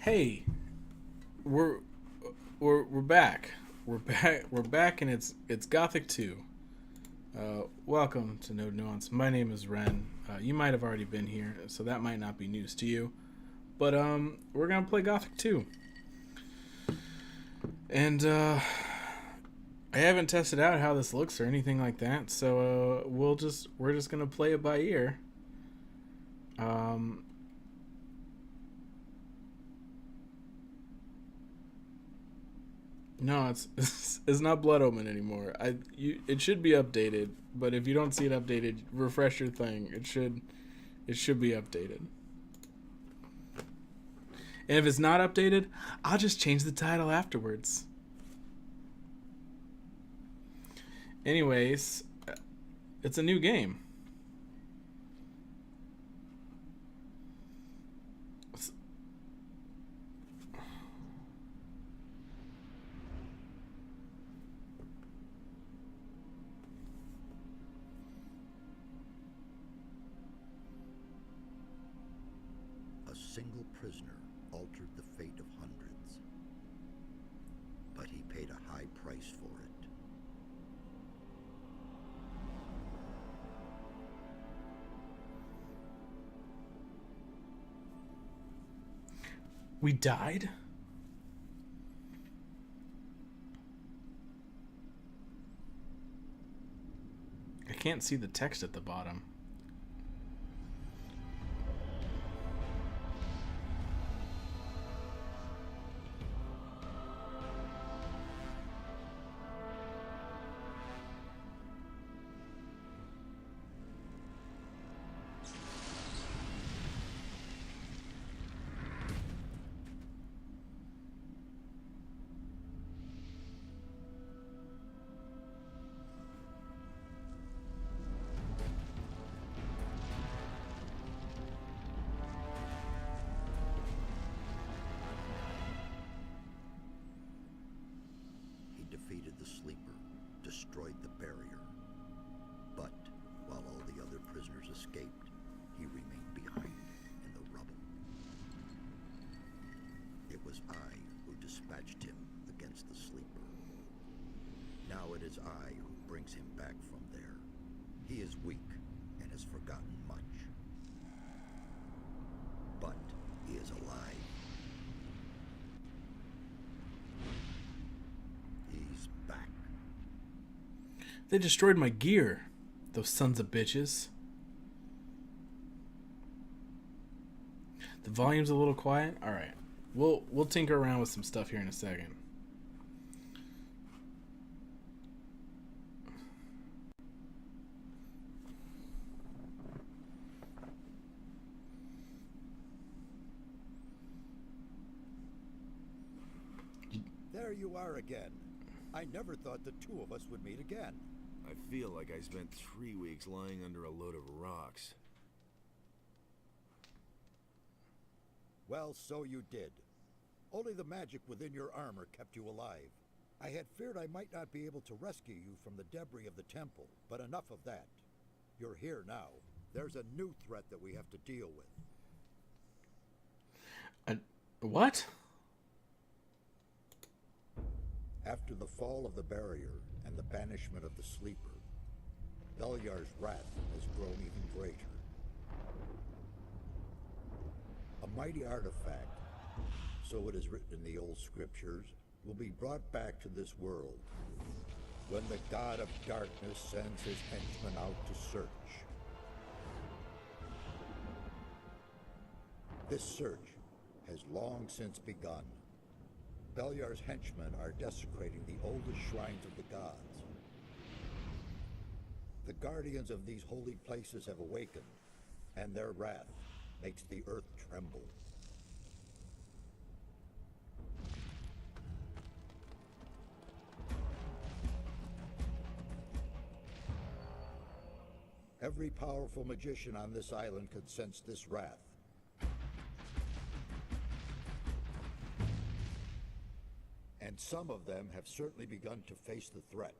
Hey, we're we're back. We're back, and it's Gothic 2. Welcome to No Nuance. My name is Ren. You might have already been here, so that might not be news to you. But we're gonna play Gothic 2, and I haven't tested out how this looks or anything like that. So we're just gonna play it by ear. Um, No, it's not Blood Omen anymore. It should be updated, but if you don't see it updated, refresh your thing. It should be updated. And if it's not updated, I'll just change the title afterwards. Anyways, it's a new game. A single prisoner altered the fate of hundreds, but he paid a high price for it. We died? I can't see the text at the bottom. He defeated the Sleeper, destroyed the barrier. But while all the other prisoners escaped, he remained behind in the rubble. It was I who dispatched him against the Sleeper. Now it is I who brings him back from there. He is weak and has forgotten much. But he is alive. He's back. They destroyed my gear, those sons of bitches. The volume's a little quiet. All right, we'll tinker around with some stuff here in a second. There you are again. I never thought the two of us would meet again. I feel like I spent 3 weeks lying under a load of rocks. Well, so you did. Only the magic within your armor kept you alive. I had feared I might not be able to rescue you from the debris of the temple, but enough of that. You're here now. There's a new threat that we have to deal with. What? After the fall of the barrier and the banishment of the Sleeper, Beliar's wrath has grown even greater. A mighty artifact, so it is written in the old scriptures, will be brought back to this world when the god of darkness sends his henchmen out to search. This search has long since begun. Beliar's henchmen are desecrating the oldest shrines of the gods. The guardians of these holy places have awakened, and their wrath makes the earth tremble. Every powerful magician on this island could sense this wrath. And some of them have certainly begun to face the threat.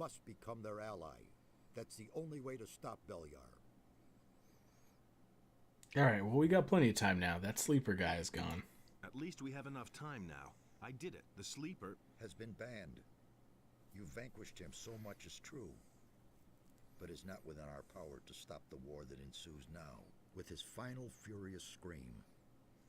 must become their ally. That's the only way to stop Beliar. Alright, well, we got plenty of time now. That sleeper guy is gone. At least we have enough time now. I did it. The sleeper Has been banned. You vanquished him, so much is true. But it's not within our power to stop the war that ensues now. With his final furious scream,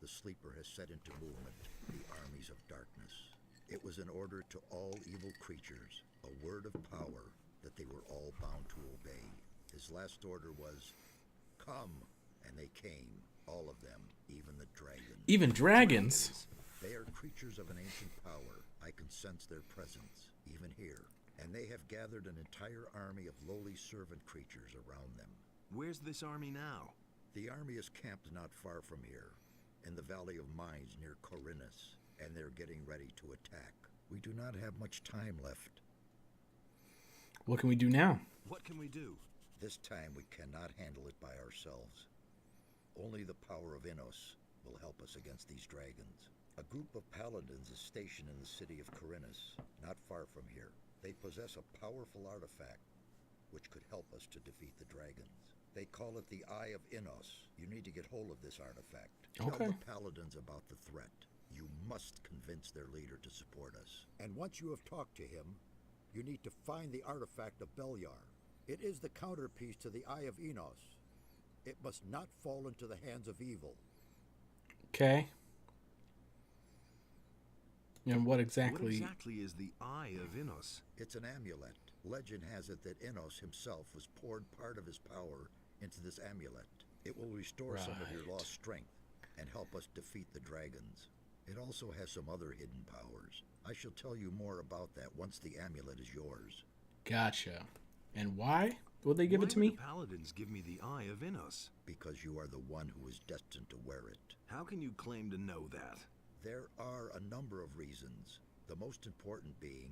the sleeper has set into movement the armies of darkness. It was an order to all evil creatures, a word of power that they were all bound to obey. His last order was, "Come," and they came, all of them, even the dragons. Even dragons? They are creatures of an ancient power. I can sense their presence, even here. And they have gathered an entire army of lowly servant creatures around them. Where's this army now? The army is camped not far from here, in the Valley of Mines near Corinus, and they're getting ready to attack. We do not have much time left. What can we do now? What can we do? This time we cannot handle it by ourselves. Only the power of Innos will help us against these dragons. A group of paladins is stationed in the city of Corinus, not far from here. They possess a powerful artifact, which could help us to defeat the dragons. They call it the Eye of Innos. You need to get hold of this artifact. Tell the paladins about the threat. You must convince their leader to support us. And once you have talked to him, you need to find the artifact of Beliar. It is the counterpiece to the Eye of Innos. It must not fall into the hands of evil. Okay. And what exactly is the Eye of Innos? It's an amulet. Legend has it that Innos himself was poured part of his power into this amulet. It will restore some of your lost strength and help us defeat the dragons. It also has some other hidden powers. I shall tell you more about that once the amulet is yours. Gotcha. And why will they give it to me? Why would the paladins give me the Eye of Innos? Because you are the one who is destined to wear it. How can you claim to know that? There are a number of reasons. The most important being,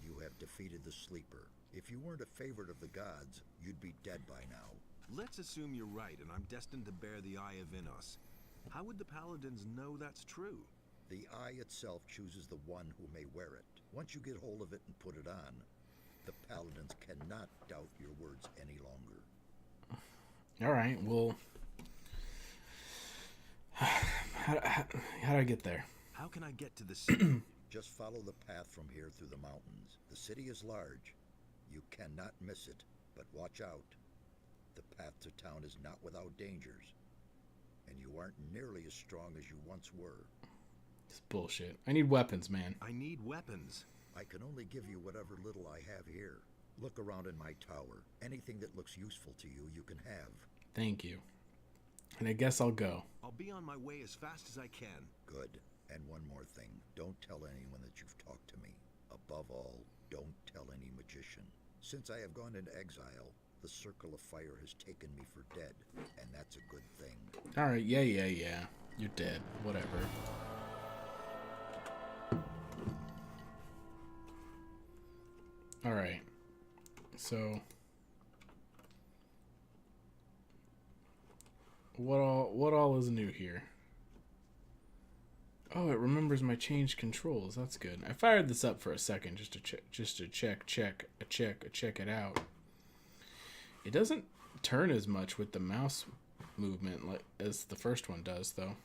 you have defeated the Sleeper. If you weren't a favorite of the gods, you'd be dead by now. Let's assume you're right and I'm destined to bear the Eye of Innos. How would the paladins know that's true? The eye itself chooses the one who may wear it. Once you get hold of it and put it on, the paladins cannot doubt your words any longer. All right, well, how do I get there? How can I get to the city? Just follow the path from here through the mountains. The city is large. You cannot miss it, but watch out. The path to town is not without dangers, and you aren't nearly as strong as you once were. It's bullshit. I need weapons, man. I need weapons. I can only give you whatever little I have here. Look around in my tower. Anything that looks useful to you, you can have. Thank you. And I guess I'll go. I'll be on my way as fast as I can. Good. And one more thing. Don't tell anyone that you've talked to me. Above all, don't tell any magician. Since I have gone into exile, the Circle of Fire has taken me for dead, and that's a good thing. All right, yeah. You're dead. Whatever. All right. So, what all is new here? Oh, it remembers my changed controls. That's good. I fired this up for a second just to check it out. It doesn't turn as much with the mouse movement like as the first one does, though.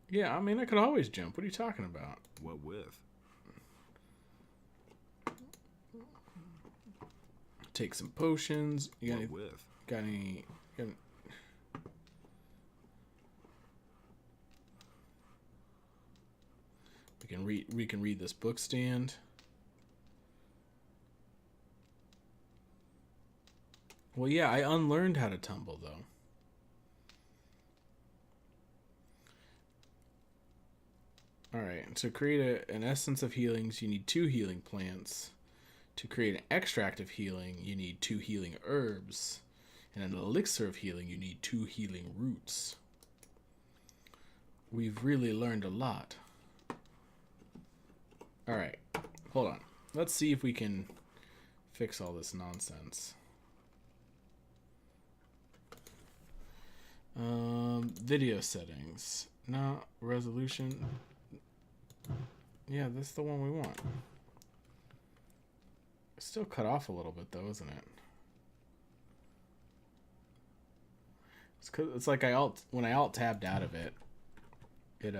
Yeah, I mean, I could always jump. What are you talking about? What with? Take some potions. You got What any? with? Got any? We can read this book stand. Well, yeah, I unlearned how to tumble though. All right, to create an essence of healings, you need 2 healing plants. To create an extract of healing, you need 2 healing herbs. And an elixir of healing, you need 2 healing roots. We've really learned a lot. All right, hold on. Let's see if we can fix all this nonsense. Video settings. No, resolution. Yeah, that's the one we want. It's still cut off a little bit, though, isn't it? It's like when I alt tabbed out of it, it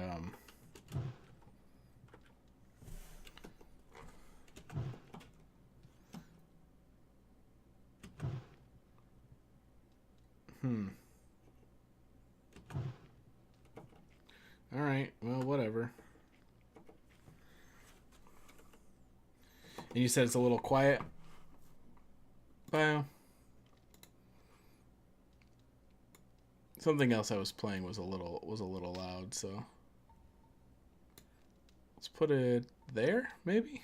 All right. Well, whatever. And you said it's a little quiet. Well, something else I was playing was a little loud, so let's put it there, maybe.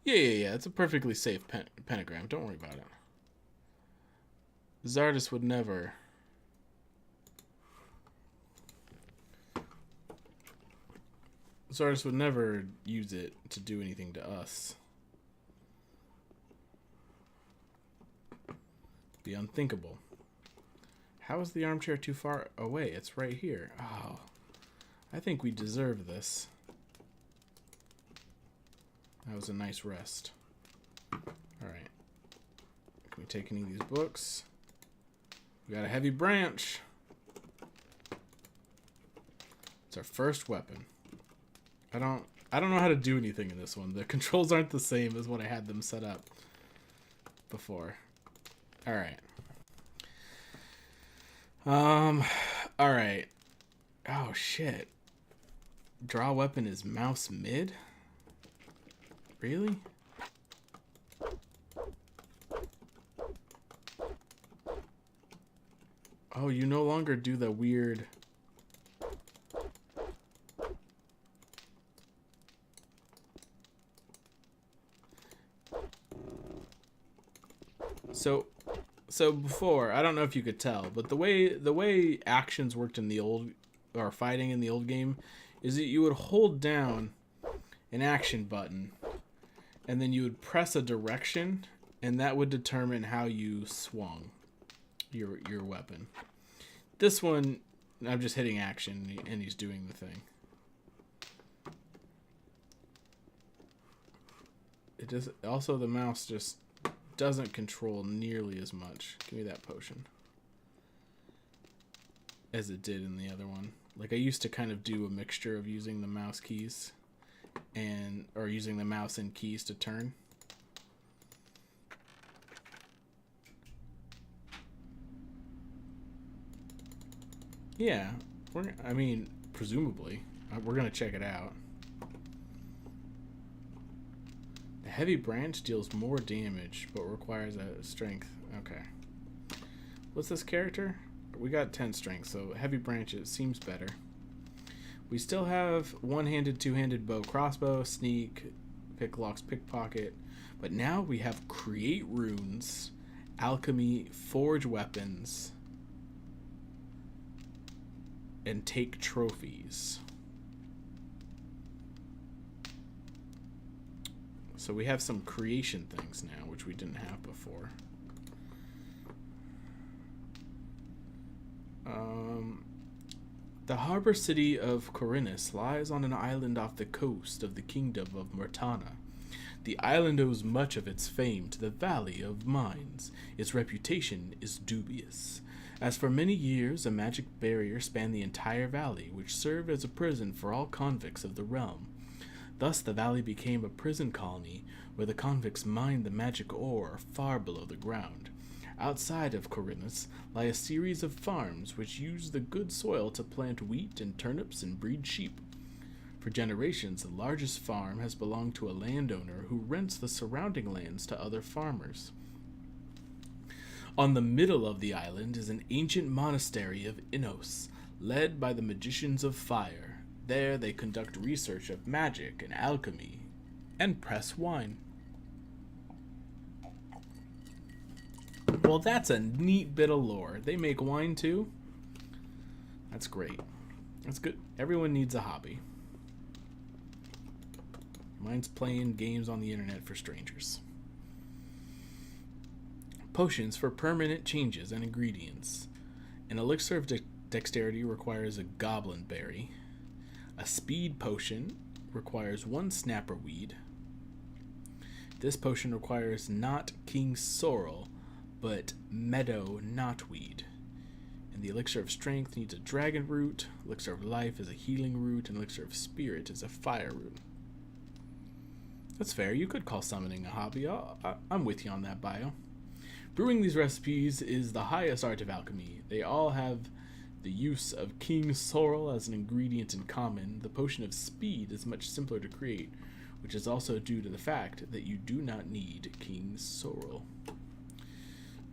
Yeah. It's a perfectly safe pentagram. Don't worry about it. Zardus would never. Zardus would never use it to do anything to us. The unthinkable. How is the armchair too far away? It's right here. Oh, I think we deserve this. That was a nice rest. Alright. Can we take any of these books? We got a heavy branch. It's our first weapon. I don't know how to do anything in this one. The controls aren't the same as what I had them set up before. Alright. Alright. Oh shit. Draw weapon is mouse mid? Really? Oh, you no longer do the weird... So before, I don't know if you could tell, but the way actions worked in the old, or fighting in the old game, is that you would hold down an action button, and then you would press a direction, and that would determine how you swung your weapon. This one, I'm just hitting action, and he's doing the thing. It does. Also, the mouse just doesn't control nearly as much. Give me that potion. As it did in the other one. Like, I used to kind of do a mixture of using the mouse keys or using the mouse and keys to turn. Yeah, presumably. We're gonna check it out. The heavy branch deals more damage, but requires a strength. Okay. What's this character? We got 10 strength, so heavy branch, it seems better. We still have one-handed, two-handed bow, crossbow, sneak, picklocks, pickpocket, but now we have create runes, alchemy, forge weapons, and take trophies. So we have some creation things now, which we didn't have before. The harbor city of Corinus lies on an island off the coast of the kingdom of Murtana. The island owes much of its fame to the Valley of Mines. Its reputation is dubious, as for many years a magic barrier spanned the entire valley, which served as a prison for all convicts of the realm. Thus the valley became a prison colony where the convicts mined the magic ore far below the ground. Outside of Corinus lie a series of farms which use the good soil to plant wheat and turnips and breed sheep. For generations, the largest farm has belonged to a landowner who rents the surrounding lands to other farmers. On the middle of the island is an ancient monastery of Innos, led by the magicians of fire. There they conduct research of magic and alchemy, and press wine. Well, that's a neat bit of lore. They make wine too? That's great. That's good. Everyone needs a hobby. Mine's playing games on the internet for strangers. Potions for permanent changes and ingredients. An elixir of Dexterity requires a goblin berry. A speed potion requires 1 snapper weed. This potion requires not king sorrel, but meadow knotweed. And the elixir of strength needs a dragon root. Elixir of life is a healing root, and elixir of spirit is a fire root. That's fair. You could call summoning a hobby. I'm with you on that, bio. Brewing these recipes is the highest art of alchemy. They all have the use of king sorrel as an ingredient in common. The potion of speed is much simpler to create, which is also due to the fact that you do not need king sorrel.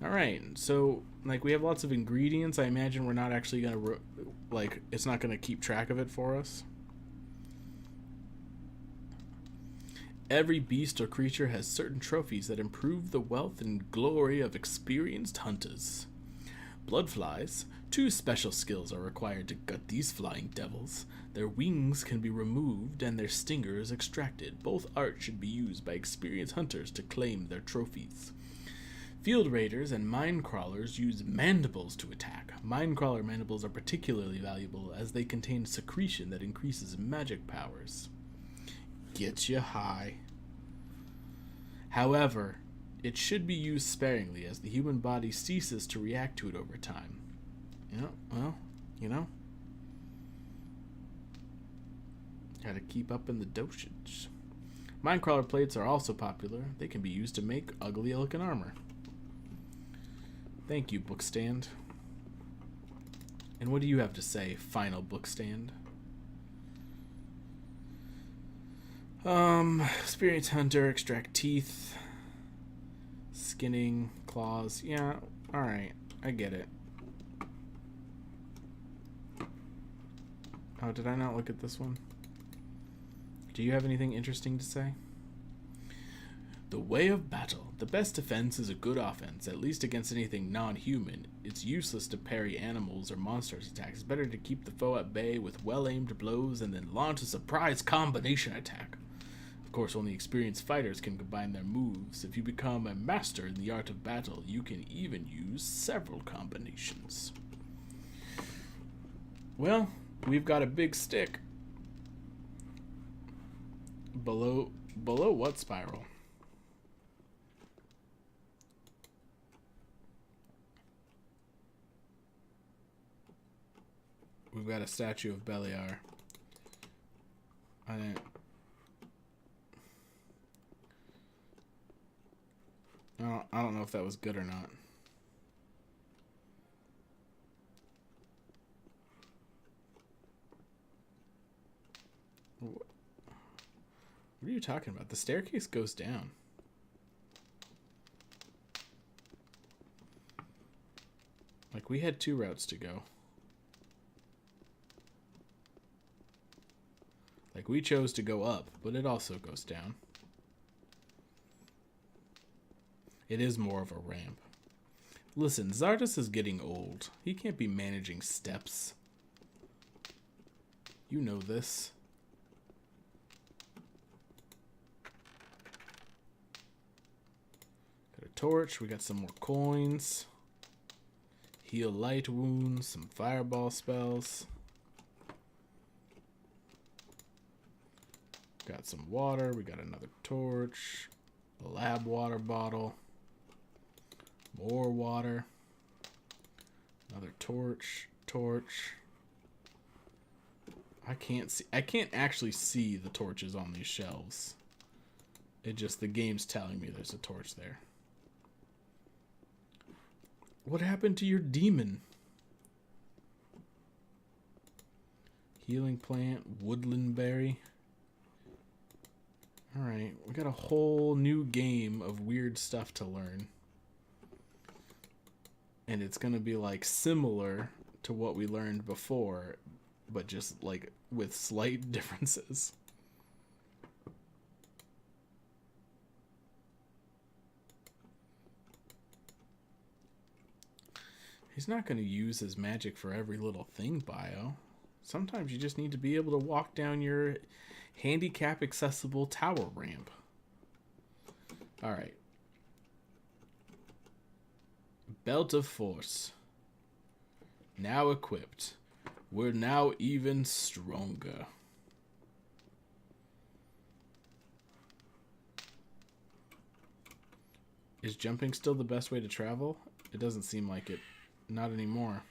Alright, so, like, we have lots of ingredients. I imagine we're not actually going to, it's not going to keep track of it for us. Every beast or creature has certain trophies that improve the wealth and glory of experienced hunters. Bloodflies, 2 special skills are required to gut these flying devils. Their wings can be removed and their stingers extracted. Both arts should be used by experienced hunters to claim their trophies. Field raiders and mine crawlers use mandibles to attack. Mine crawler mandibles are particularly valuable as they contain secretion that increases magic powers. Gets you high. However, it should be used sparingly as the human body ceases to react to it over time. Gotta keep up in the dosage. Minecrawler plates are also popular. They can be used to make ugly looking armor. Thank you, bookstand. And what do you have to say, final bookstand? Experienced hunter, extract teeth, skinning, claws. Yeah, alright, I get it. Oh, did I not look at this one? Do you have anything interesting to say? The way of battle. The best defense is a good offense, at least against anything non-human. It's useless to parry animals or monsters' attacks. It's better to keep the foe at bay with well-aimed blows and then launch a surprise combination attack. Of course, only experienced fighters can combine their moves. If you become a master in the art of battle, you can even use several combinations. Well, we've got a big stick. Below what spiral? We've got a statue of Beliar. I don't know if that was good or not. What are you talking about? The staircase goes down. Like, we had 2 routes to go. Like, we chose to go up, but it also goes down. It is more of a ramp. Listen, Zardos is getting old. He can't be managing steps. You know this. Got a torch. We got some more coins. Heal light wounds. Some fireball spells. Got some water. We got another torch. A lab water bottle. More water. Another torch. I can't actually see the torches on these shelves. The game's telling me there's a torch there. What happened to your demon? Healing plant, woodland berry. Alright, we got a whole new game of weird stuff to learn. And it's gonna be like similar to what we learned before, but just like with slight differences. He's not gonna use his magic for every little thing, Bio. Sometimes you just need to be able to walk down your handicap accessible tower ramp. Alright. Belt of Force. Now equipped. We're now even stronger. Is jumping still the best way to travel? It doesn't seem like it. Not anymore.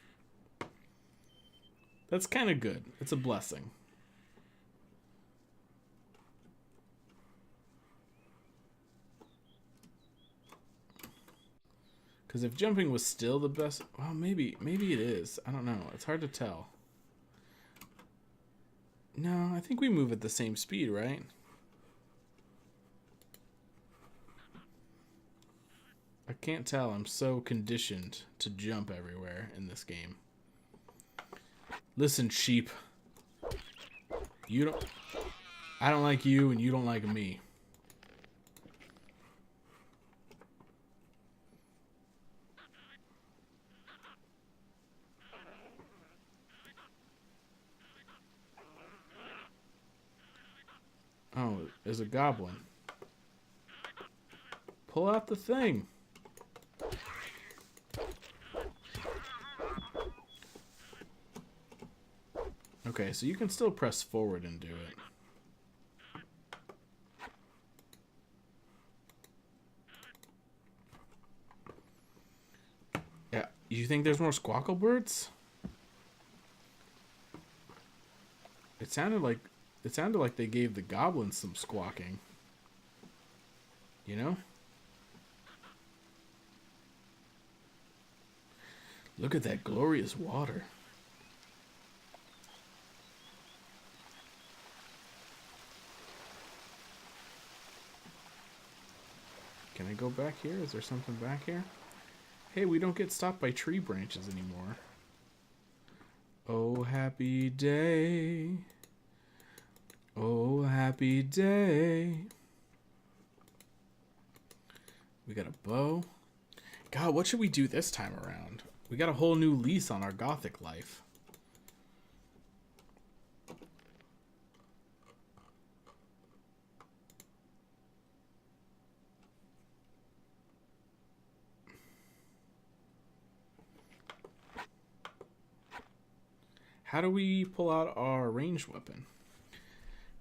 That's kind of good. It's a blessing. Because if jumping was still the best... Well, maybe it is. I don't know. It's hard to tell. No, I think we move at the same speed, right? I can't tell. I'm so conditioned to jump everywhere in this game. Listen, sheep. I don't like you, and you don't like me. Oh, there's a goblin. Pull out the thing. Okay, so you can still press forward and do it. Yeah, you think there's more squawkle birds? It sounded like they gave the goblins some squawking. You know? Look at that glorious water. Can I go back here? Is there something back here? Hey, we don't get stopped by tree branches anymore. Oh, happy day. Oh, happy day. We got a bow. God, what should we do this time around? We got a whole new lease on our Gothic life. How do we pull out our ranged weapon?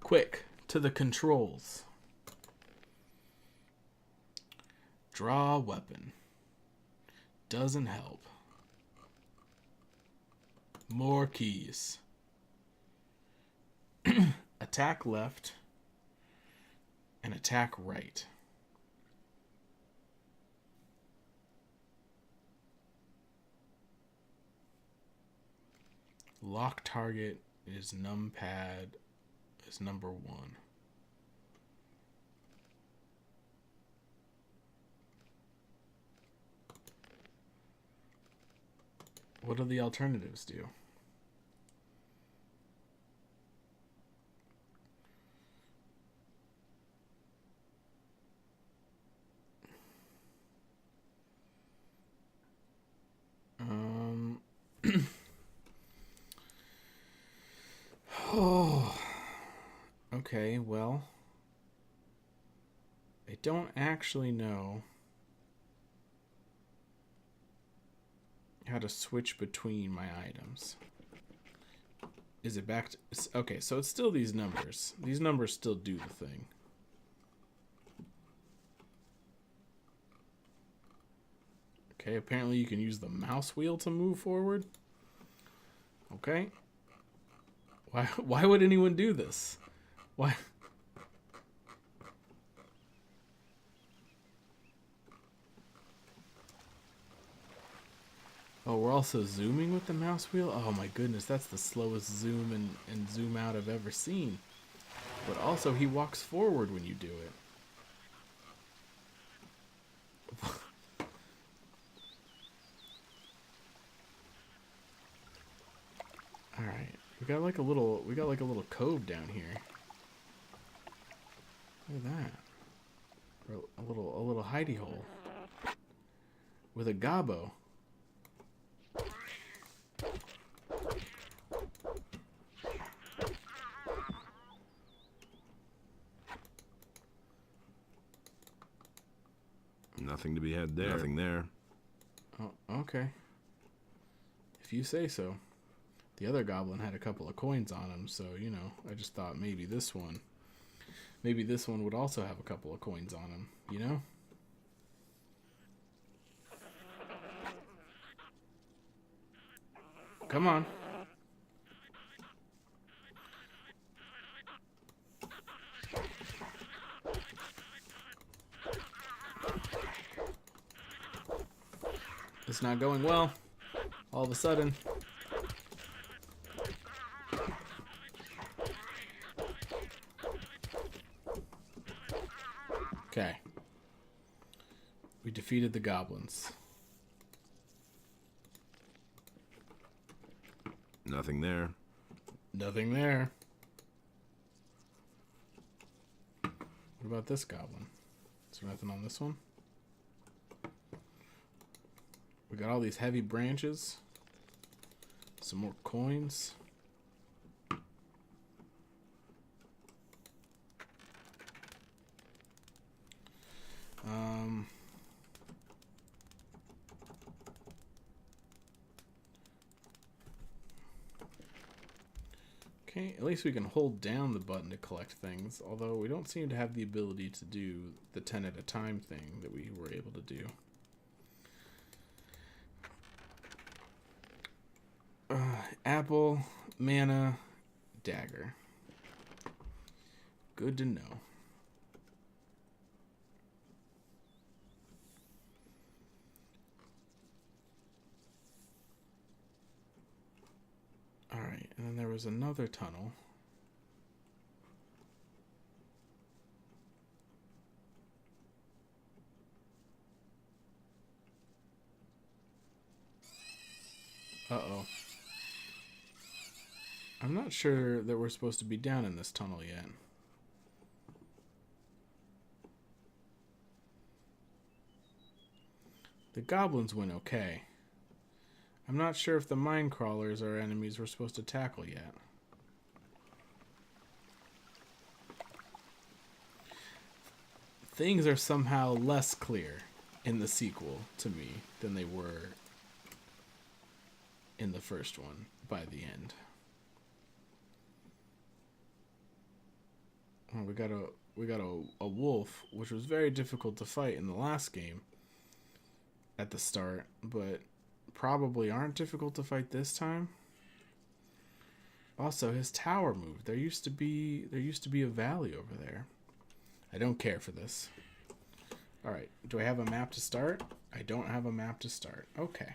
Quick, to the controls. Draw weapon. Doesn't help. More keys. Attack left and attack right. Lock target is numpad is number 1. What do the alternatives do? Oh, okay, well, I don't actually know how to switch between my items. Is it back to... Okay, so it's still these numbers. These numbers still do the thing. Okay, apparently you can use the mouse wheel to move forward. Okay. Why would anyone do this? Why? Oh, we're also zooming with the mouse wheel? Oh my goodness, that's the slowest zoom and zoom out I've ever seen. But also, he walks forward when you do it. Alright. We got like a little cove down here. Look at that. Or a little hidey hole. With a gobbo. Nothing to be had there. Nothing there. Oh, okay. If you say so. The other goblin had a couple of coins on him, so, you know, I just thought maybe this one would also have a couple of coins on him, you know? Come on. It's not going well. All of a sudden. Okay. We defeated the goblins. Nothing there. Nothing there. What about this goblin? Is there nothing on this one? We got all these heavy branches. Some more coins. Okay, at least we can hold down the button to collect things, although we don't seem to have the ability to do the 10 at a time thing that we were able to do. Apple, mana, dagger. Good to know. Alright, and then there was another tunnel. Uh-oh. I'm not sure that we're supposed to be down in this tunnel yet. The goblins went okay. I'm not sure if the mine crawlers are enemies we're supposed to tackle yet. Things are somehow less clear in the sequel to me than they were in the first one by the end. Oh, we got a wolf, which was very difficult to fight in the last game at the start, but probably aren't difficult to fight this time. Also, his tower moved. There used to be a valley over there. I don't care for this. All right, do I have a map to start? I don't have a map to start. Okay.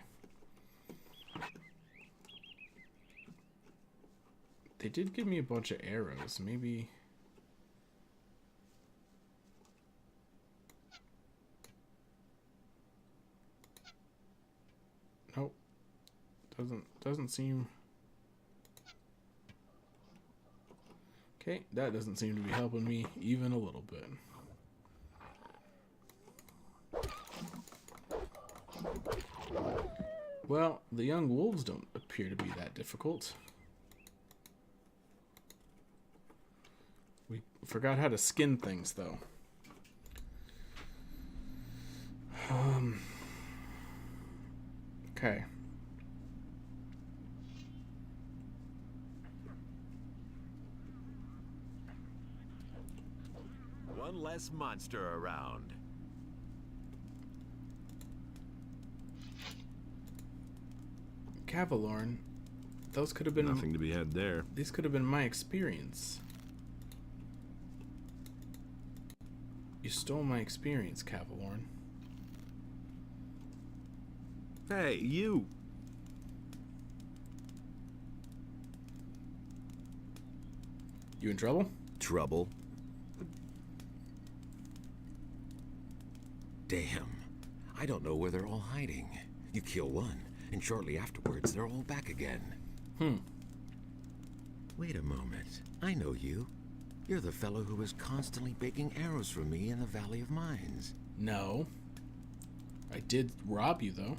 They did give me a bunch of arrows. Maybe. Nope. Doesn't seem. Okay, that doesn't seem to be helping me even a little bit. Well, the young wolves don't appear to be that difficult. We forgot how to skin things, though. Okay. One less monster around. Cavalorn, those could have been Nothing to be had there. These could have been my experience. You stole my experience, Cavalorn. Hey, you! You in trouble? Trouble? Damn. I don't know where they're all hiding. You kill one, and shortly afterwards they're all back again. Wait a moment. I know you. You're the fellow who was constantly baking arrows for me in the Valley of Mines. No. I did rob you, though.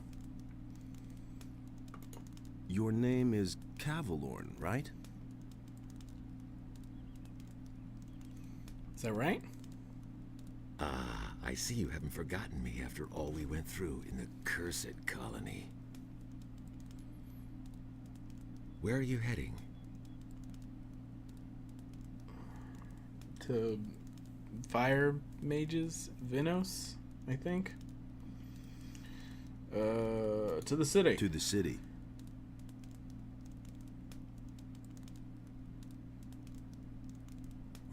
Your name is Cavalorn, right? Is that right? Ah, I see you haven't forgotten me after all we went through in the cursed colony. Where are you heading? To Fire Mages Vinos, I think. To the city. To the city.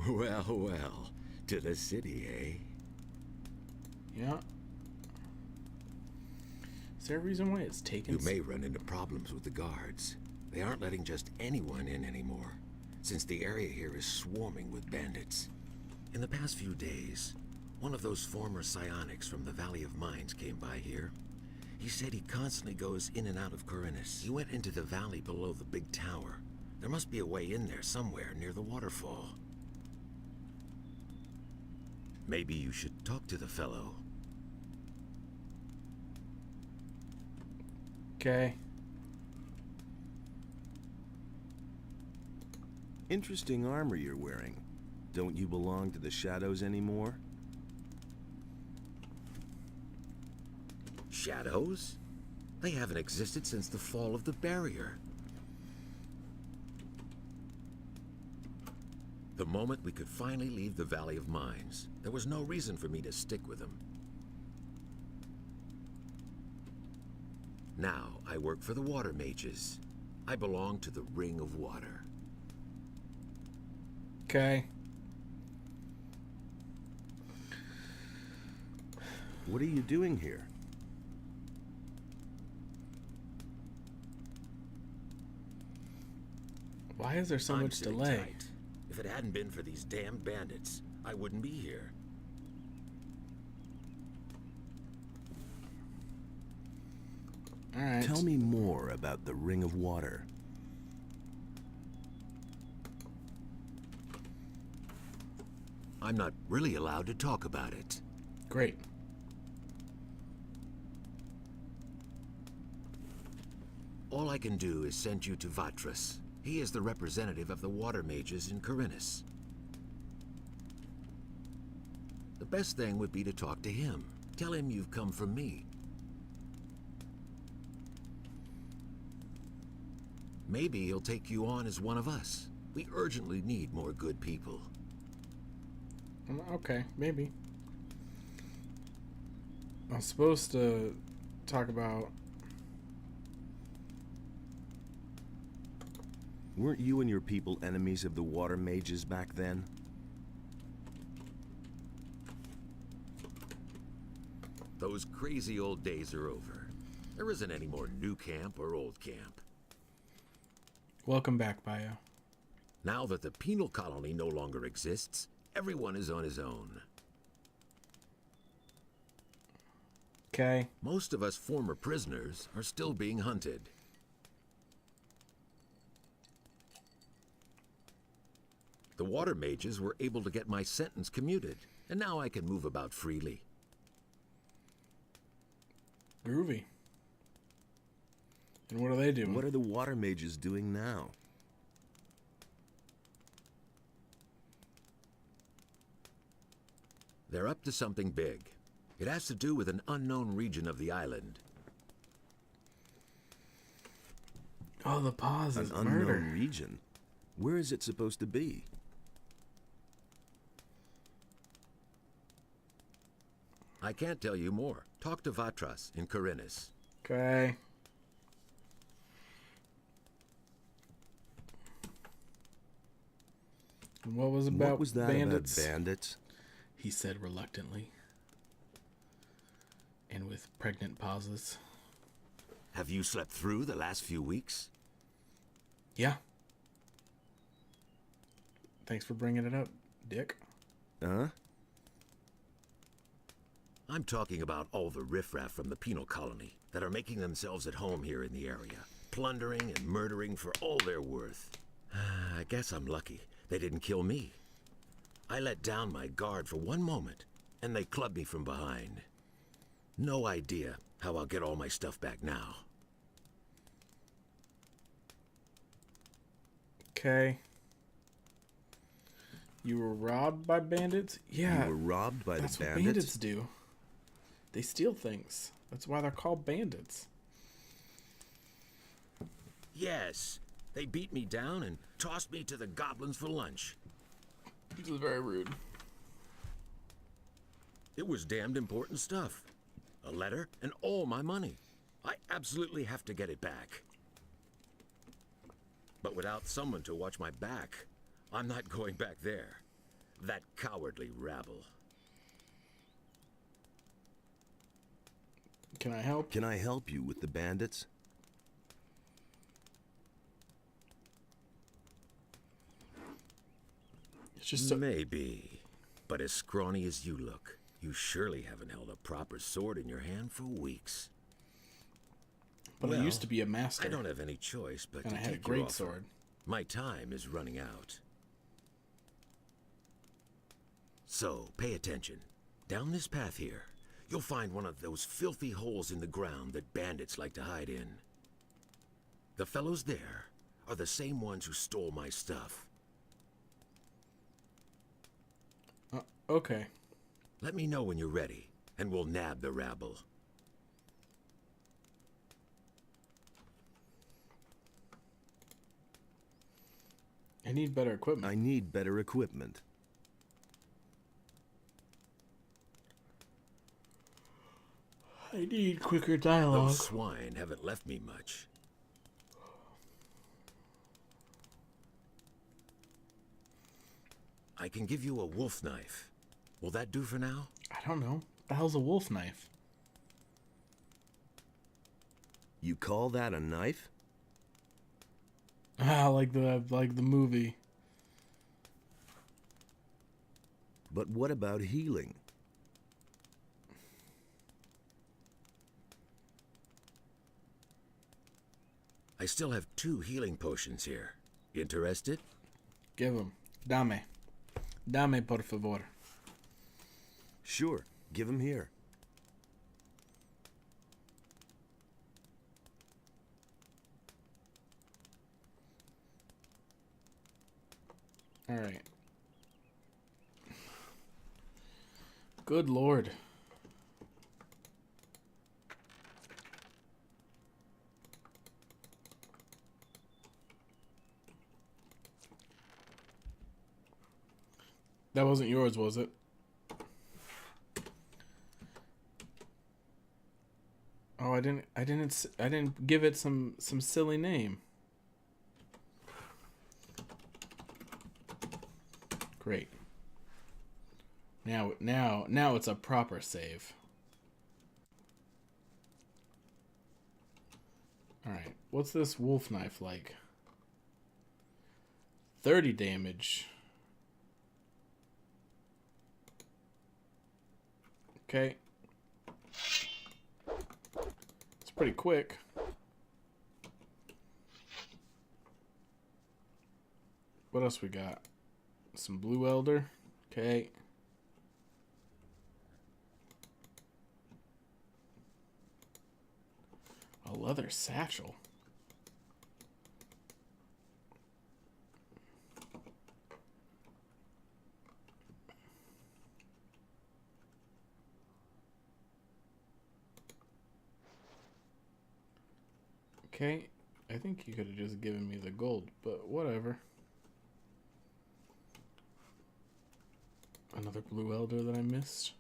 Well, well. To the city, eh? Yeah. Is there a reason why it's taken? You may run into problems with the guards. They aren't letting just anyone in anymore, since the area here is swarming with bandits. In the past few days, one of those former psionics from the Valley of Mines came by here. He said he constantly goes in and out of Corinus. He went into the valley below the big tower. There must be a way in there somewhere near the waterfall. Maybe you should talk to the fellow. Okay. Interesting armor you're wearing. Don't you belong to the Shadows anymore? Shadows? They haven't existed since the fall of the barrier. The moment we could finally leave the Valley of Mines, there was no reason for me to stick with them. Now, I work for the Water Mages. I belong to the Ring of Water. Okay. What are you doing here? Why is there so I'm much sitting delay? tight. If it hadn't been for these damn bandits, I wouldn't be here. All right. Tell me more about the Ring of Water. I'm not really allowed to talk about it. Great. All I can do is send you to Vatras. He is the representative of the Water Mages in Corinus. The best thing would be to talk to him. Tell him you've come from me. Maybe he'll take you on as one of us. We urgently need more good people. Okay, maybe. I'm supposed to talk about... Weren't you and your people enemies of the Water Mages back then? Those crazy old days are over. There isn't any more new camp or old camp. Welcome back, Bio. Now that the penal colony no longer exists, everyone is on his own. Okay. Most of us former prisoners are still being hunted. The Water Mages were able to get my sentence commuted, and now I can move about freely. Groovy. And what are they doing? What are the Water Mages doing now? They're up to something big. It has to do with an unknown region of the island. Oh, the pause is An murder. unknown region? Where is it supposed to be? I can't tell you more. Talk to Vatras in Corinus. Okay. And what was about What was that bandits? about bandits? He said reluctantly. And with pregnant pauses. Have you slept through the last few weeks? Yeah. Thanks for bringing it up, Dick. Huh? I'm talking about all the riffraff from the penal colony that are making themselves at home here in the area, plundering and murdering for all they're worth. I guess I'm lucky they didn't kill me. I let down my guard for one moment, and they clubbed me from behind. No idea how I'll get all my stuff back now. Okay. You were robbed by bandits? Yeah. You were robbed by that's the what bandits? bandits do. They steal things. That's why they're called bandits. Yes, They beat me down and tossed me to the goblins for lunch. This is very rude. It was damned important stuff. A letter and all my money. I absolutely have to get it back. But without someone to watch my back, I'm not going back there. That cowardly rabble. Can I help? Can I help you with the bandits? It's just Maybe. But as scrawny as you look, you surely haven't held a proper sword in your hand for weeks. But I used to be a master. I don't have any choice but and to I had a take your great offer. sword. My time is running out. So, pay attention. Down this path here, you'll find one of those filthy holes in the ground that bandits like to hide in. The fellows there are the same ones who stole my stuff. Okay. Let me know when you're ready, and we'll nab the rabble. I need better equipment. I need better equipment. I need quicker dialogue. Those swine haven't left me much. I can give you a wolf knife. Will that do for now? I don't know. The hell's a wolf knife? You call that a knife? Ah, like the movie. But what about healing? I still have 2 healing potions here. Interested? Give him. Dame. Dame, por favor. Sure, give him here. All right. Good Lord. That wasn't yours, was it? Oh, I didn't give it some silly name. Great. Now it's a proper save. All right. What's this wolf knife like? 30 damage. Okay. It's pretty quick. What else we got? Some blue elder. Okay. A leather satchel. Okay, I think you could have just given me the gold, but whatever. Another blue elder that I missed.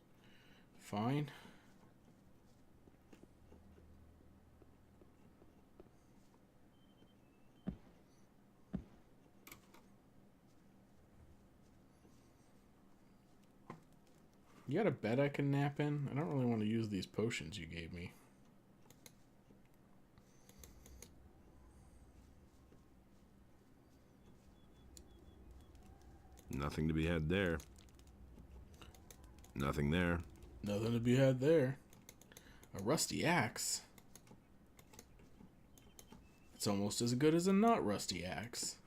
Fine. You got a bed I can nap in? I don't really want to use these potions you gave me. Nothing to be had there. Nothing there. Nothing to be had there. A rusty axe. It's almost as good as a not rusty axe.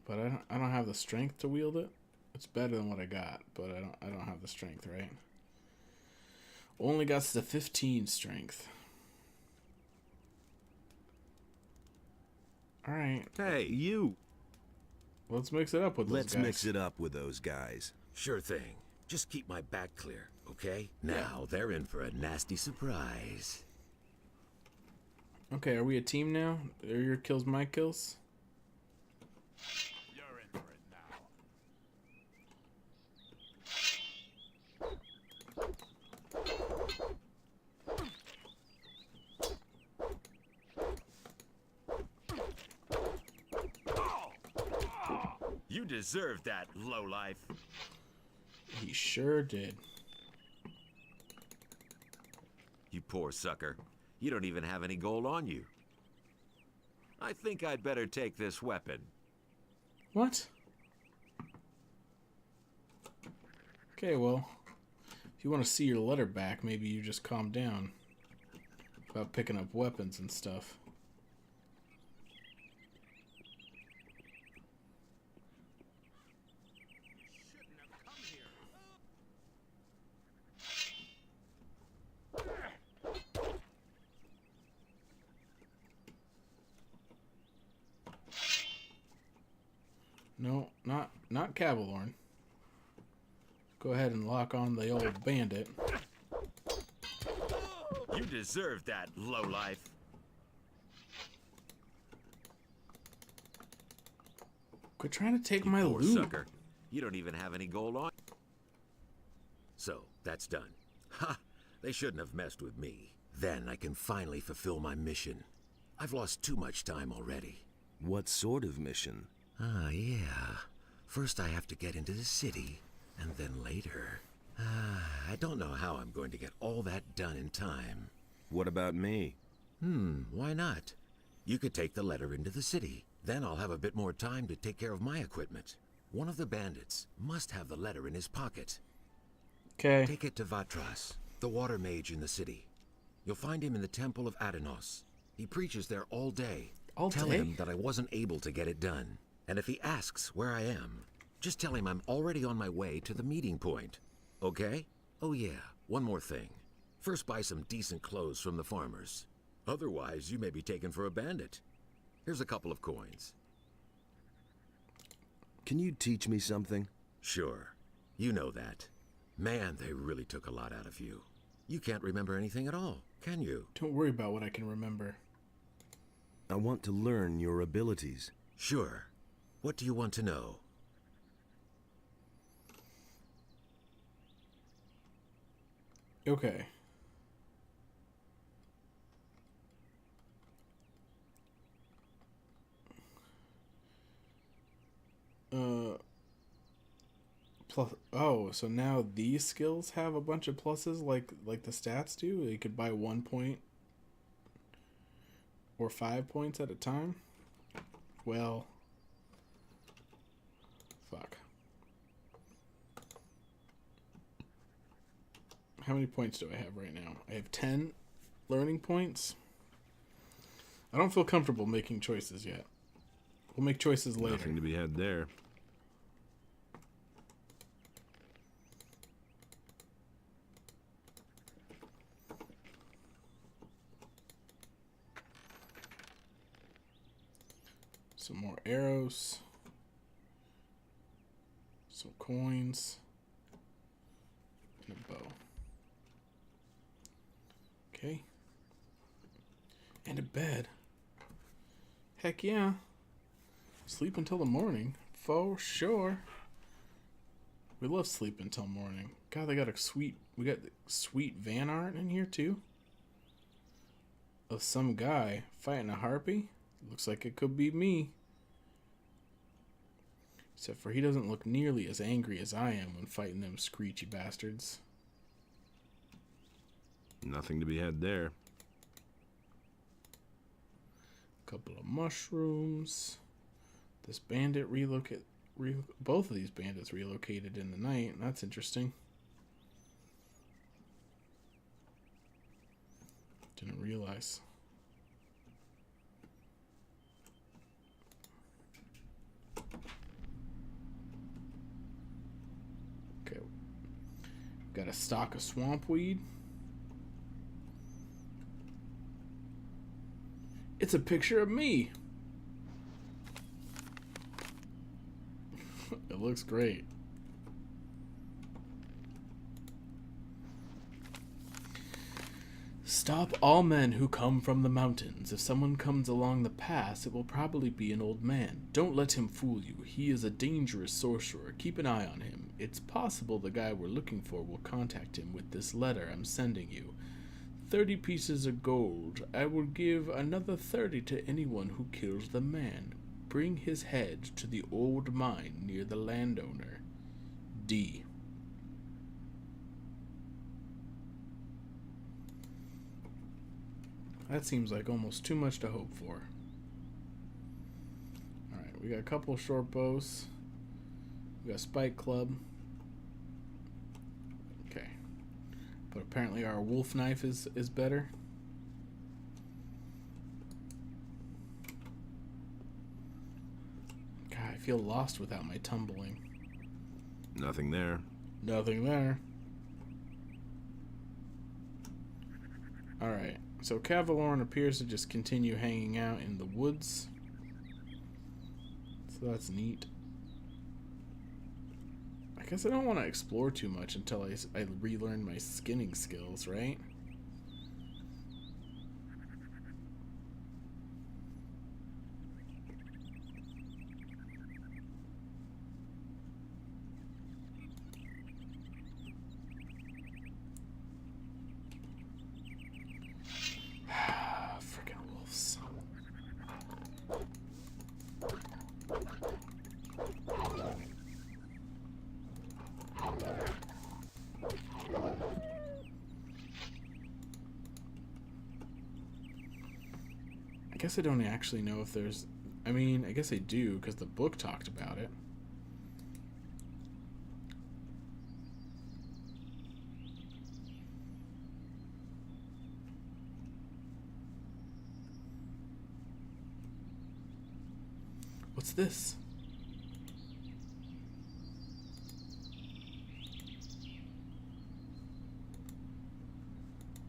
But I don't have the strength to wield it. It's better than what I got, but I don't have the strength, right? Only got the 15 strength. All right. Hey, you! Let's mix it up with those guys. Let's mix it up with those guys. Sure thing. Just keep my back clear. Okay, now they're in for a nasty surprise. Okay, are we a team now? Are your kills my kills? You're in for it now. You deserve that, lowlife. He sure did. You poor sucker. You don't even have any gold on you. I think I'd better take this weapon. What? Okay, well, if you want to see your letter back, maybe you just calm down about picking up weapons and stuff. No, not Cavalorn. Go ahead and lock on the old bandit. You deserve that, lowlife. Quit trying to take You my poor loot. sucker. You don't even have any gold on. So, that's done. Ha! They shouldn't have messed with me. Then I can finally fulfill my mission. I've lost too much time already. What sort of mission? Ah, yeah. First I have to get into the city, and then later... I don't know how I'm going to get all that done in time. What about me? Why not? You could take the letter into the city. Then I'll have a bit more time to take care of my equipment. One of the bandits must have the letter in his pocket. Okay. Take it to Vatras, the water mage in the city. You'll find him in the Temple of Adenos. He preaches there all day. All Tell day? him that I wasn't able to get it done. And if he asks where I am, just tell him I'm already on my way to the meeting point. Okay? Oh yeah, one more thing. First buy some decent clothes from the farmers. Otherwise, you may be taken for a bandit. Here's a couple of coins. Can you teach me something? Sure. You know that. Man, they really took a lot out of you. You can't remember anything at all, can you? Don't worry about what I can remember. I want to learn your abilities. Sure. What do you want to know? Okay. Plus, oh, so now these skills have a bunch of pluses like the stats do? You could buy 1 point or 5 points at a time? Well, fuck. How many points do I have right now? I have 10 learning points. I don't feel comfortable making choices yet. We'll make choices later. Nothing to be had there. Some more arrows. Some coins. And a bow. Okay. And a bed. Heck yeah. Sleep until the morning. For sure. We love sleep until morning. God, they got we got sweet van art in here too. Of some guy fighting a harpy. Looks like it could be me. Except for he doesn't look nearly as angry as I am when fighting them screechy bastards. Nothing to be had there. Couple of mushrooms. This bandit both of these bandits relocated in the night. That's interesting. Didn't realize. Okay. Got a stock of swamp weed. It's a picture of me. It looks great. Stop all men who come from the mountains. If someone comes along the pass, it will probably be an old man. Don't let him fool you. He is a dangerous sorcerer. Keep an eye on him. It's possible the guy we're looking for will contact him with this letter I'm sending you. 30 pieces of gold. I will give another 30 to anyone who kills the man. Bring his head to the old mine near the landowner. D. That seems like almost too much to hope for. Alright, we got a couple short bows. We got a spike club. Okay. But apparently our wolf knife is better. God, I feel lost without my tumbling. Nothing there. Nothing there. Alright, so Cavalorn appears to just continue hanging out in the woods. So that's neat. I guess I don't want to explore too much until I relearn my skinning skills, right? Freaking wolves. I guess I don't actually know if there's... I mean, I guess I do, because the book talked about it. What's this?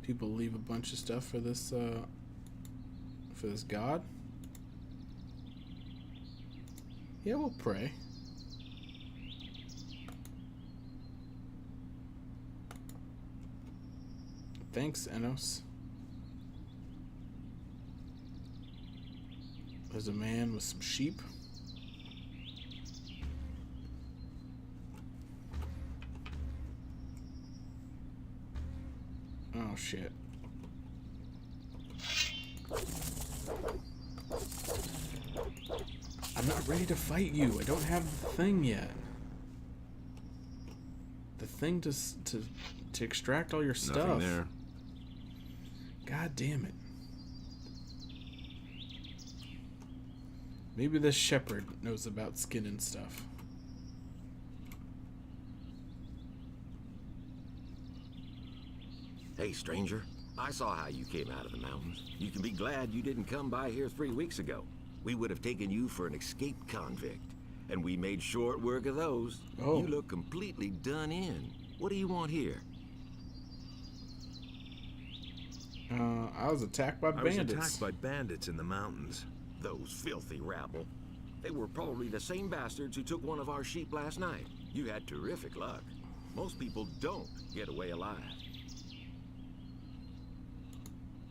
People leave a bunch of stuff for this god. Yeah, we'll pray. Thanks, Enos. There's a man with some sheep. Oh, shit. I'm not ready to fight you. I don't have the thing yet. The thing to extract all your stuff. Nothing there. God damn it. Maybe this shepherd knows about skin and stuff. Hey, stranger. I saw how you came out of the mountains. You can be glad you didn't come by here 3 weeks ago. We would have taken you for an escaped convict. And we made short work of those. Oh. You look completely done in. What do you want here? I was attacked by bandits. I was attacked by bandits in the mountains. Those filthy rabble. They were probably the same bastards who took one of our sheep last night. You had terrific luck. Most people don't get away alive.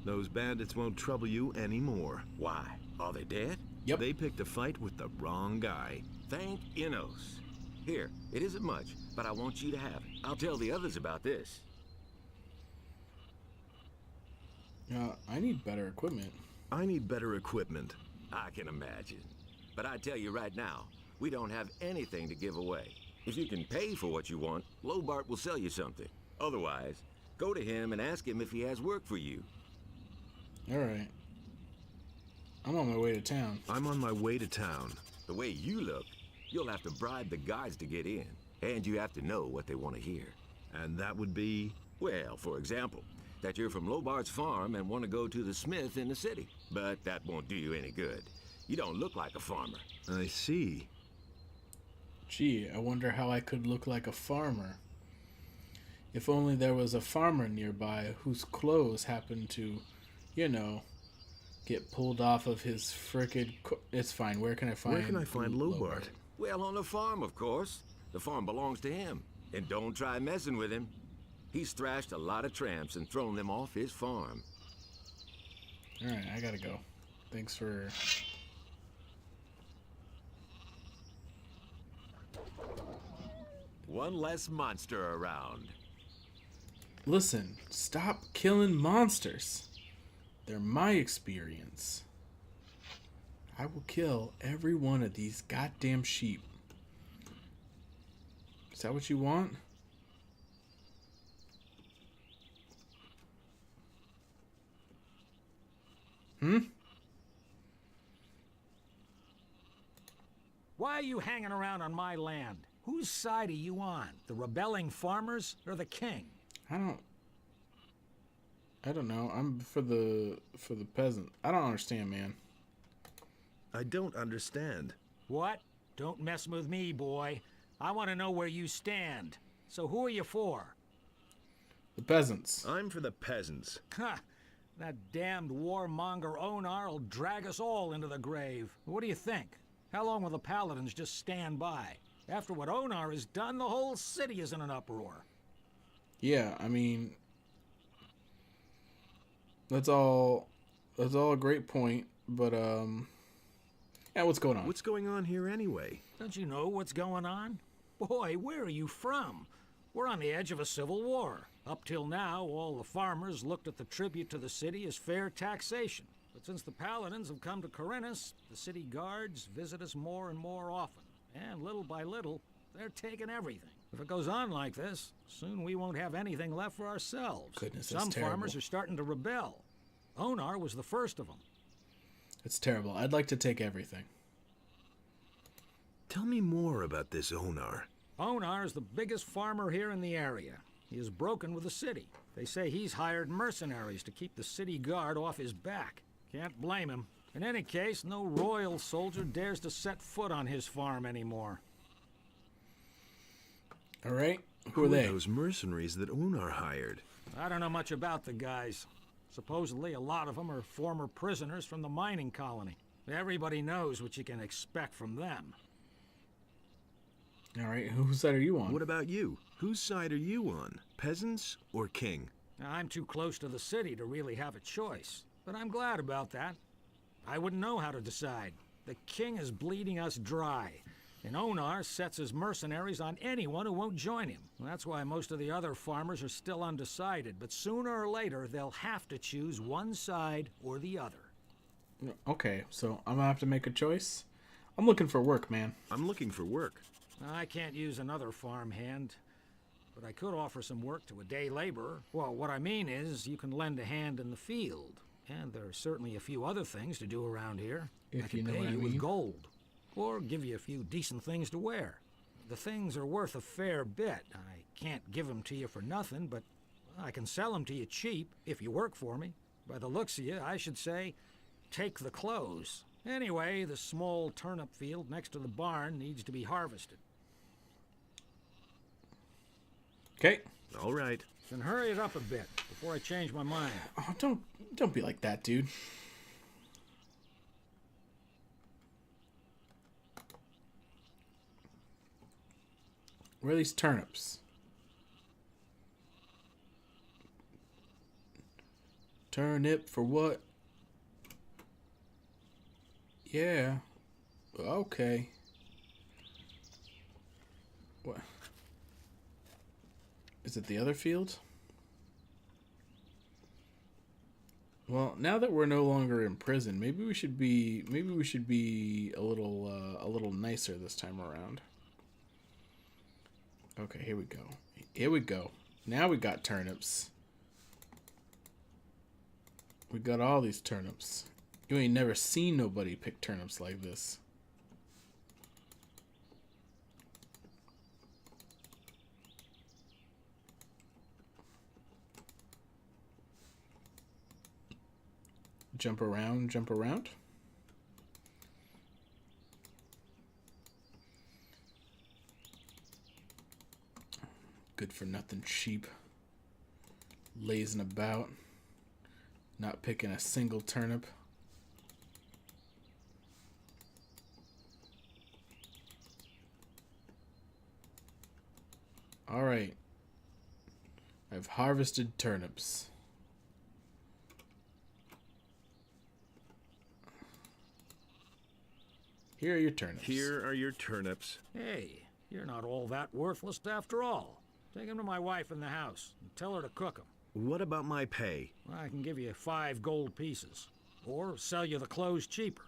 Those bandits won't trouble you anymore. Why? Are they dead? Yep. They picked a fight with the wrong guy. Thank Enos. Here, it isn't much, but I want you to have it. I'll tell the others about this. I need better equipment. I need better equipment. I can imagine. But I tell you right now, we don't have anything to give away. If you can pay for what you want, Lobart will sell you something. Otherwise, go to him and ask him if he has work for you. Alright. I'm on my way to town. I'm on my way to town. The way you look, you'll have to bribe the guards to get in. And you have to know what they want to hear. And that would be... Well, for example, that you're from Lobart's farm and want to go to the smith in the city. But that won't do you any good. You don't look like a farmer. I see. Gee, I wonder how I could look like a farmer. If only there was a farmer nearby whose clothes happened to, you know, get pulled off of his frickin'... It's fine. Where can I find... Where can I find Lobart? Well, on the farm, of course. The farm belongs to him. And don't try messing with him. He's thrashed a lot of tramps and thrown them off his farm. Alright, I gotta go. Thanks for... One less monster around. Listen, stop killing monsters. They're my experience. I will kill every one of these goddamn sheep. Is that what you want? Hmm? Why are you hanging around on my land? Whose side are you on? The rebelling farmers or the king? I don't know. I'm for the peasant. I don't understand, man. I don't understand. What? Don't mess with me, boy. I want to know where you stand. So who are you for? The peasants. I'm for the peasants. Ha! That damned warmonger Onar will drag us all into the grave. What do you think? How long will the paladins just stand by? After what Onar has done, the whole city is in an uproar. Yeah, I mean, that's all a great point, but yeah, what's going on? What's going on here anyway? Don't you know what's going on? Boy, where are you from? We're on the edge of a civil war. Up till now, all the farmers looked at the tribute to the city as fair taxation. But since the paladins have come to Corinthus, the city guards visit us more and more often. And little by little, they're taking everything. If it goes on like this, soon we won't have anything left for ourselves. Goodness, that's Some terrible. farmers are starting to rebel. Onar was the first of them. It's terrible. I'd like to take everything. Tell me more about this Onar. Onar is the biggest farmer here in the area. He is broken with the city. They say he's hired mercenaries to keep the city guard off his back. Can't blame him. In any case, no royal soldier dares to set foot on his farm anymore. All right, who are they? Those mercenaries that Onar hired? I don't know much about the guys. Supposedly, a lot of them are former prisoners from the mining colony. Everybody knows what you can expect from them. All right, whose side are you on? What about you? Whose side are you on? Peasants or king? I'm too close to the city to really have a choice, but I'm glad about that. I wouldn't know how to decide. The king is bleeding us dry, and Onar sets his mercenaries on anyone who won't join him. That's why most of the other farmers are still undecided, but sooner or later they'll have to choose one side or the other. Okay, so I'm gonna have to make a choice. I'm looking for work, man. I'm looking for work. I can't use another farm hand, but I could offer some work to a day laborer. Well, what I mean is you can lend a hand in the field, and there are certainly a few other things to do around here. If I can you know pay what I you with mean. gold, or give you a few decent things to wear. The things are worth a fair bit. I can't give them to you for nothing, but I can sell them to you cheap if you work for me. By the looks of you, I should say, take the clothes. Anyway, the small turnip field next to the barn needs to be harvested. Okay. All right. Then hurry it up a bit before I change my mind. Oh, don't be like that, dude. Where are these turnips? Turnip for what? Yeah. Okay. What? Is it the other field? Well, now that we're no longer in prison, maybe we should be a little nicer this time around. Okay, here we go. Here we go. Now we got turnips. We got all these turnips. You ain't never seen nobody pick turnips like this. Jump around, jump around. Good for nothing sheep. Lazing about. Not picking a single turnip. Alright. I've harvested turnips. Here are your turnips. Here are your turnips. Hey, you're not all that worthless after all. Take them to my wife in the house and tell her to cook them. What about my pay? I can give you 5 gold pieces. Or sell you the clothes cheaper.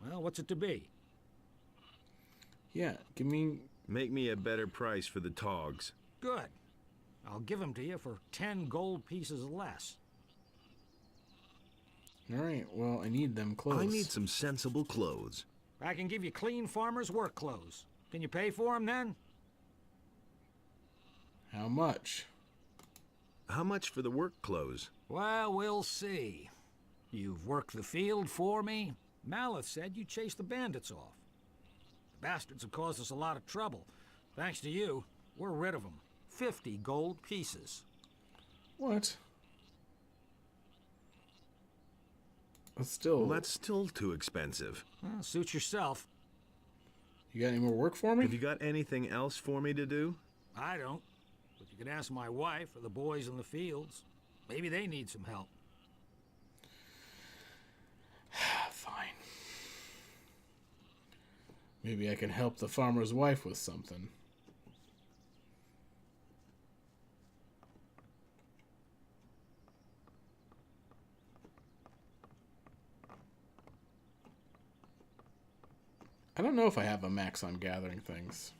Well, what's it to be? Yeah, give me... Make me a better price for the togs. Good. I'll give them to you for 10 gold pieces less. All right, well, I need them clothes. I need some sensible clothes. I can give you clean farmer's work clothes. Can you pay for them then? How much? How much for the work clothes? Well, we'll see. You've worked the field for me. Maleth said you chased the bandits off. The bastards have caused us a lot of trouble. Thanks to you, we're rid of them. 50 gold pieces. What? That's still... Well, that's still too expensive. Well, suit yourself. You got any more work for me? Have you got anything else for me to do? I don't. But you can ask my wife or the boys in the fields. Maybe they need some help. Fine. Maybe I can help the farmer's wife with something. I don't know if I have a max on gathering things.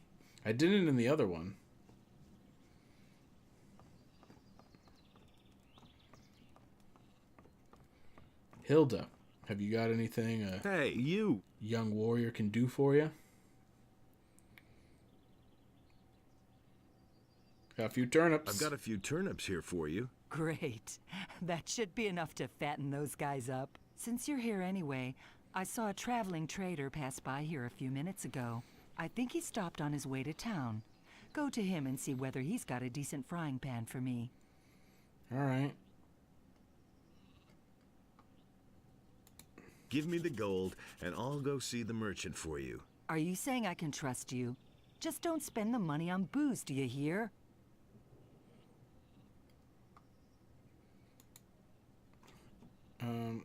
I didn't in the other one. Hilda, have you got anything a Hey, you! young warrior can do for you? Got a few turnips. I've got a few turnips here for you. Great. That should be enough to fatten those guys up. Since you're here anyway, I saw a traveling trader pass by here a few minutes ago. I think he stopped on his way to town. Go to him and see whether he's got a decent frying pan for me. All right. Give me the gold, and I'll go see the merchant for you. Are you saying I can trust you? Just don't spend the money on booze, do you hear?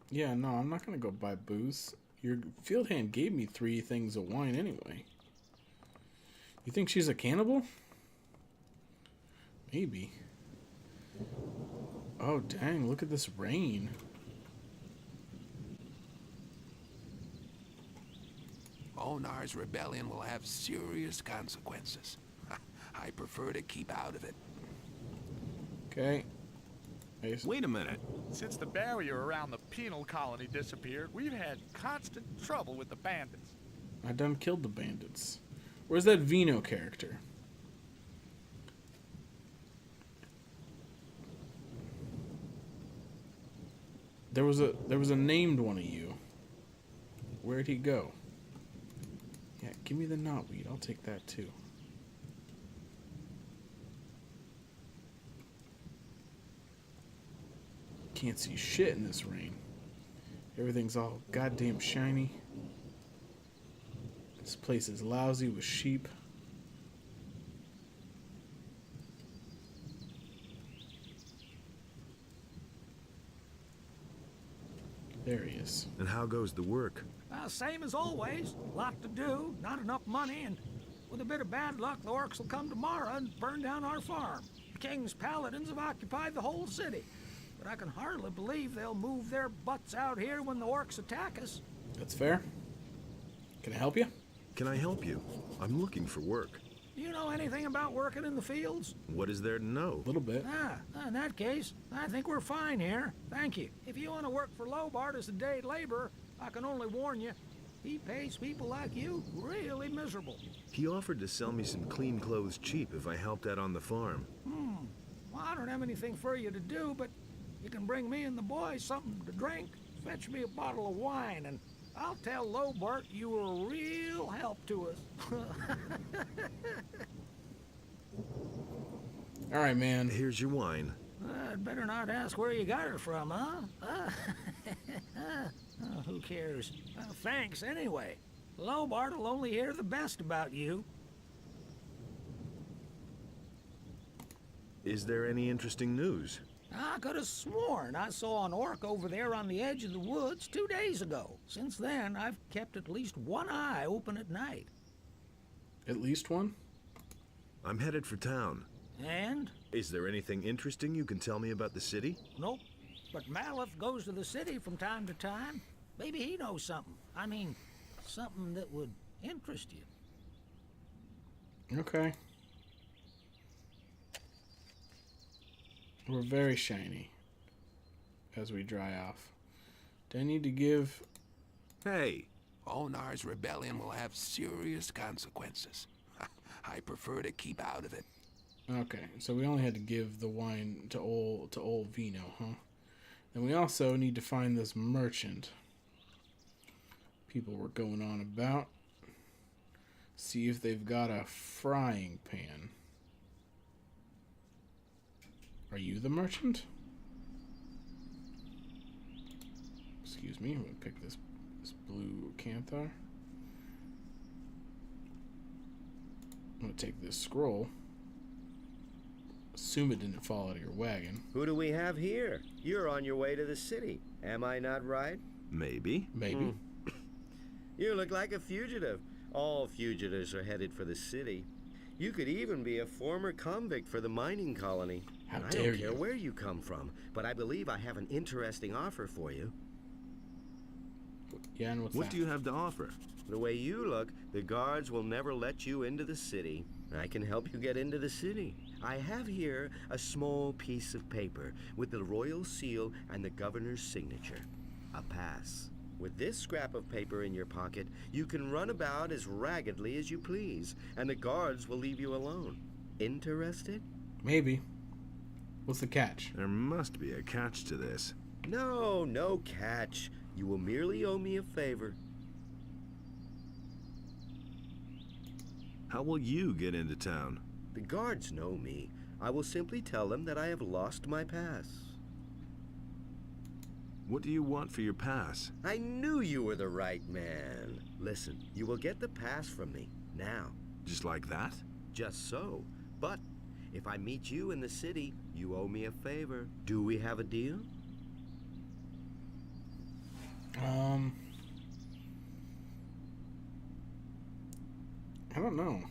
Yeah, no, I'm not gonna go buy booze. Your field hand gave me 3 things of wine anyway. You think she's a cannibal? Maybe. Oh, dang, look at this rain. Onar's rebellion will have serious consequences. I prefer to keep out of it. Okay. Wait a minute. Since the barrier around the penal colony disappeared, we've had constant trouble with the bandits. I done killed the bandits. Where's that Vino character? There was a named one of you. Where'd he go? Yeah, give me the knotweed. I'll take that too. Can't see shit in this rain. Everything's all goddamn shiny. This place is lousy with sheep. There he is. And how goes the work? Same as always. Lot to do, not enough money, and with a bit of bad luck, the orcs will come tomorrow and burn down our farm. The king's paladins have occupied the whole city, but I can hardly believe they'll move their butts out here when the orcs attack us. That's fair. Can I help you? Can I help you? I'm looking for work. Do you know anything about working in the fields? What is there to know? A little bit. In that case, I think we're fine here. Thank you. If you want to work for Lobart as a day laborer, I can only warn you, he pays people like you really miserable. He offered to sell me some clean clothes cheap if I helped out on the farm. Well, I don't have anything for you to do, but you can bring me and the boys something to drink. Fetch me a bottle of wine, and I'll tell Lobart you were a real help to us. All right, man. Here's your wine. I'd better not ask where you got her from, huh? Who cares? Thanks, anyway. Lobart will only hear the best about you. Is there any interesting news? I could have sworn I saw an orc over there on the edge of the woods 2 days ago. Since then, I've kept at least one eye open at night. At least one? I'm headed for town. And? Is there anything interesting you can tell me about the city? Nope. But Malif goes to the city from time to time. Maybe he knows something. I mean, something that would interest you. Okay. We're very shiny as we dry off. Do I need to give... Hey! Onar's rebellion will have serious consequences. I prefer to keep out of it. Okay, so we only had to give the wine to old Vino, huh? And we also need to find this merchant people were going on about. See if they've got a frying pan. Are you the merchant? Excuse me, I'm gonna pick this blue Canthar. I'm gonna take this scroll. Assume it didn't fall out of your wagon. Who do we have here? You're on your way to the city. Am I not right? Maybe. Maybe. You look like a fugitive. All fugitives are headed for the city. You could even be a former convict for the mining colony. How I dare don't care you. where you come from, but I believe I have an interesting offer for you. Yeah, and what's What that? do you have to offer? The way you look, the guards will never let you into the city. I can help you get into the city. I have here a small piece of paper with the royal seal and the governor's signature. A pass. With this scrap of paper in your pocket, you can run about as raggedly as you please, and the guards will leave you alone. Interested? Maybe. What's the catch? There must be a catch to this. No, no catch. You will merely owe me a favor. How will you get into town? The guards know me. I will simply tell them that I have lost my pass. What do you want for your pass? I knew you were the right man. Listen, you will get the pass from me, now. Just like that? Just so. But if I meet you in the city, you owe me a favor. Do we have a deal? I don't know.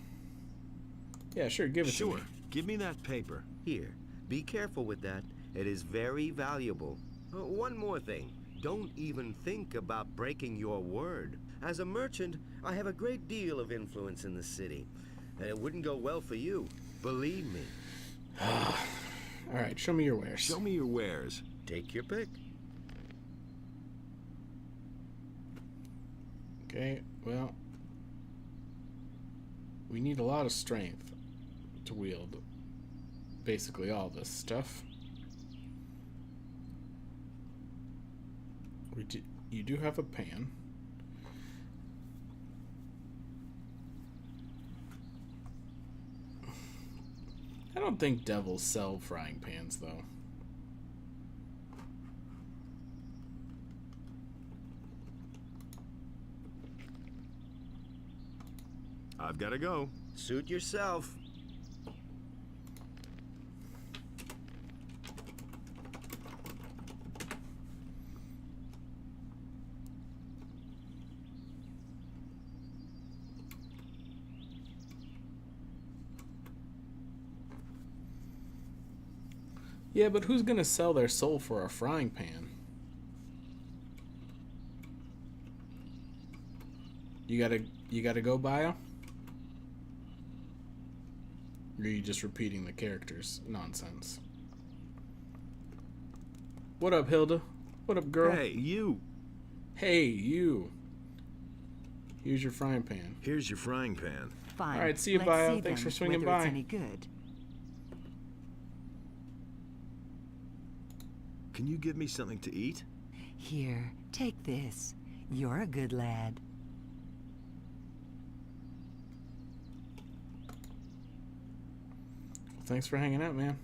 Yeah, sure, give it to me. Sure. Give me that paper. Here, be careful with that. It is very valuable. One more thing. Don't even think about breaking your word. As a merchant, I have a great deal of influence in the city. And it wouldn't go well for you. Believe me. Alright, show me your wares. Show me your wares. Take your pick. Okay, well, we need a lot of strength to wield basically all this stuff. You do have a pan. I don't think devils sell frying pans, though. I've got to go. Suit yourself. Yeah, but who's gonna sell their soul for a frying pan? You gotta go bio? Or are you just repeating the character's nonsense? What up, Hilda? What up, girl? Hey, you. Hey, you. Here's your frying pan. Here's your frying pan. Fine. All right, see you, Let's bio. see Thanks then for swinging whether by. It's any good. Can you give me something to eat? Here, take this. You're a good lad. Thanks for hanging out, man.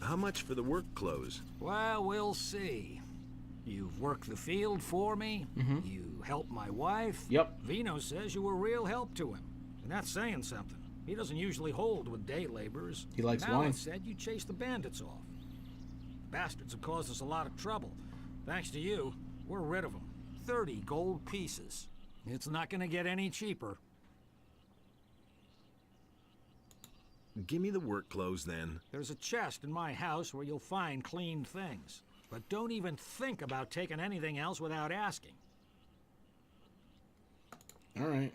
How much for the work clothes? Well, we'll see. You've worked the field for me. You helped my wife. Yep. Vino says you were real help to him. And that's saying something. He doesn't usually hold with day laborers. He likes Mallet wine. said you chased the bandits off. Bastards have caused us a lot of trouble. Thanks to you, we're rid of them. 30 gold pieces. It's not gonna get any cheaper. Give me the work clothes then. There's a chest in my house where you'll find clean things. But don't even think about taking anything else without asking. All right.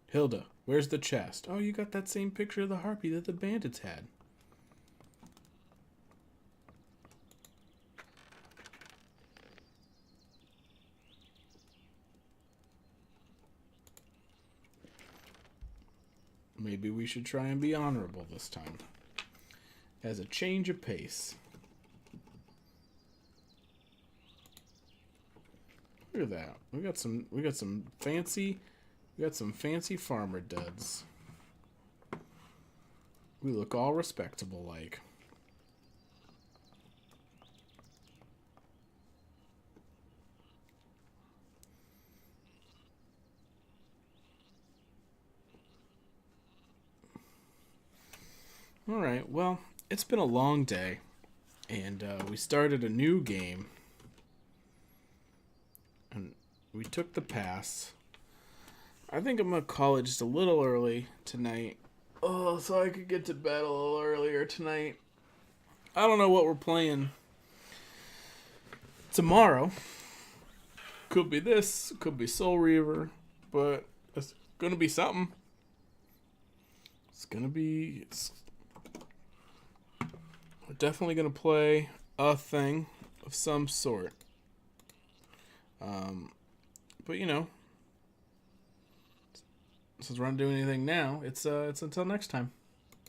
Hilda, where's the chest? Oh, you got that same picture of the harpy that the bandits had. Maybe we should try and be honorable this time. As a change of pace. Look at that. We got some fancy farmer duds. We look all respectable like. Alright, well, it's been a long day, and we started a new game, and we took the pass. I think I'm going to call it just a little early tonight, so I could get to bed a little earlier tonight. I don't know what we're playing tomorrow. Could be this, could be Soul Reaver, but it's going to be something. We're definitely going to play a thing of some sort. But you know, since we're not doing anything now, it's until next time.